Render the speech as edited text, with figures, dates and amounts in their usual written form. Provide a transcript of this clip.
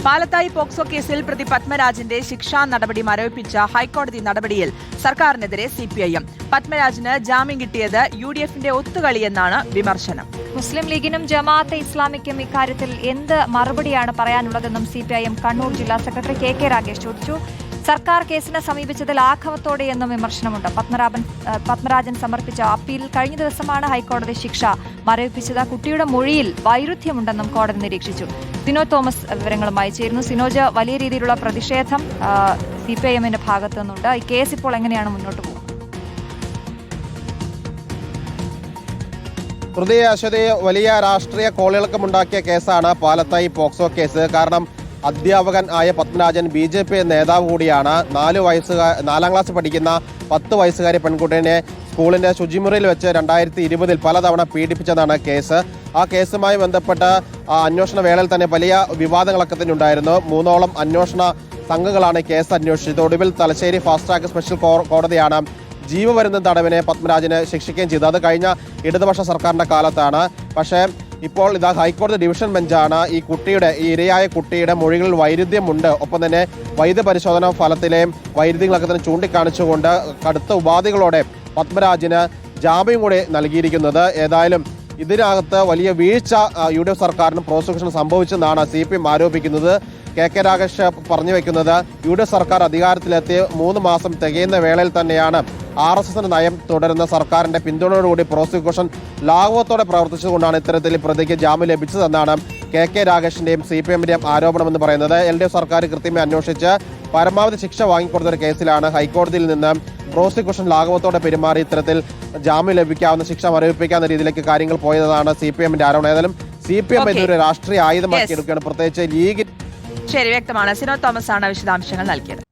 Palathayi POCSO കേസിൽ പ്രതി പത്മരാജന്റെ ശിക്ഷാ നടപടി മരവിപ്പിച്ച ഹൈക്കോടതി നടപടിയിൽ സർക്കാരിനെതിരെ സിപിഐഎം. പത്മരാജന് ജാമ്യം കിട്ടിയത് UDFന്റെ ഒത്തുകളിയെന്നാണ് വിമർശനം. മുസ്ലിം ലീഗിനും ജമാഅത്തെ ഇസ്ലാമിക്കും ഇക്കാര്യത്തിൽ എന്ത് മറുപടിയാണ് പറയാനുള്ളതെന്നും സിപിഐഎം കണ്ണൂർ ജില്ലാ സെക്രട്ടറി KK രാഗേഷ് ചോദിച്ചു. സർക്കാർ കേസിനെ സമീപിച്ചതിൽ ആഘവത്തോടെയെന്നും വിമർശനമുണ്ട്. പത്മരാജൻ സമർപ്പിച്ച അപ്പീലിൽ കഴിഞ്ഞ ദിവസമാണ് ഹൈക്കോടതി ശിക്ഷ മരവിപ്പിച്ചത്. കുട്ടിയുടെ മൊഴിയിൽ വൈരുദ്ധ്യമുണ്ടെന്നും കോടതി നിരീക്ഷിച്ചു. സിനോജ് തോമസ് വിവരങ്ങളുമായി ചേരുന്നു. സിനോജ്, വലിയ രീതിയിലുള്ള പ്രതിഷേധം സിപിഐഎമ്മിന്റെ ഭാഗത്തു നിന്നുണ്ട്. ഈ കേസ് ഇപ്പോൾ എങ്ങനെയാണ് മുന്നോട്ട് പോകുന്നത്? അശ്വതി, വലിയ രാഷ്ട്രീയ കോളിളക്കമുണ്ടാക്കിയ കേസാണ് പാലത്തായി പോക്സോ കേസ്. കാരണം അധ്യാപകൻ ആയ പത്മരാജൻ BJP നേതാവ് കൂടിയാണ്. 4 ക്ലാസ് പഠിക്കുന്ന 10 വയസ്സുകാരി പെൺകുട്ടിയെ സ്കൂളിന്റെ ശുചിമുറിയിൽ വെച്ച് 2020 പലതവണ പീഡിപ്പിച്ചതാണ് കേസ്. ആ കേസുമായി ബന്ധപ്പെട്ട് അന്വേഷണ വേളയിൽ തന്നെ വലിയ വിവാദങ്ങളൊക്കെ തന്നെ ഉണ്ടായിരുന്നു. 3ഓളം അന്വേഷണ സംഘങ്ങളാണ് കേസ് അന്വേഷിച്ചത്. ഒടുവിൽ തലശ്ശേരി ഫാസ്റ്റ് ട്രാക്ക് സ്പെഷ്യൽ കോടതിയാണ് ജീവപര്യന്തം തടവിനെ പത്മരാജന് ശിക്ഷിക്കുകയും ചെയ്തത്. അത് കഴിഞ്ഞ ഇടതുപക്ഷ സർക്കാരിന്റെ കാലത്താണ്. പക്ഷേ ഇപ്പോൾ ഇതാ ഹൈക്കോടതി ഡിവിഷൻ ബെഞ്ചാണ് ഈ ഇരയായ കുട്ടിയുടെ മൊഴികളിൽ വൈരുദ്ധ്യമുണ്ട്, ഒപ്പം തന്നെ വൈദ്യപരിശോധനാ ഫലത്തിലെ വൈരുദ്ധ്യങ്ങളൊക്കെ തന്നെ ചൂണ്ടിക്കാണിച്ചുകൊണ്ട് കടുത്ത ഉപാധികളോടെ പത്മരാജന് ജാമ്യം കൂടി നൽകിയിരിക്കുന്നത്. ഏതായാലും ഇതിനകത്ത് വലിയ വീഴ്ച UDF സർക്കാരിനും പ്രോസിക്യൂഷനും സംഭവിച്ചെന്നാണ് CPM ആരോപിക്കുന്നത്. KK രാഗേഷ് പറഞ്ഞു വെക്കുന്നത് UDF സർക്കാർ അധികാരത്തിലെത്തി 3 മാസം തികയുന്ന വേളയിൽ തന്നെയാണ് RSSന്റെ നയം തുടരുന്ന സർക്കാരിന്റെ പിന്തുണയോടുകൂടി പ്രോസിക്യൂഷൻ ലാഘവത്തോടെ പ്രവർത്തിച്ചുകൊണ്ടാണ് ഇത്തരത്തിൽ പ്രതിക്ക് ജാമ്യം ലഭിച്ചതെന്നാണ് KK രാഗേഷിന്റെയും CPMന്റെയും ആരോപണമെന്ന് പറയുന്നത്. LDF സർക്കാർ കൃത്യമായി അന്വേഷിച്ച് പരമാവധി ശിക്ഷ വാങ്ങിക്കൊടുത്തൊരു കേസിലാണ് ഹൈക്കോടതിയിൽ നിന്ന് പ്രോസിക്യൂഷൻ ലാഘവത്തോടെ പെരുമാറി ഇത്തരത്തിൽ ജാമ്യം ലഭിക്കാവുന്ന ശിക്ഷ മരവിപ്പിക്കാവുന്ന രീതിയിലേക്ക് കാര്യങ്ങൾ പോയതാണ് CPMന്റെ ആരോപണം. ഏതായാലും CPM ഇതൊരു രാഷ്ട്രീയ ആയുധമാക്കി എടുക്കുകയാണ്, പ്രത്യേകിച്ച് ലീഗ്. ശരി, വ്യക്തമാണ്. സിനോജ് തോമസ് ആണ് വിശദാംശങ്ങൾ നൽകിയത്.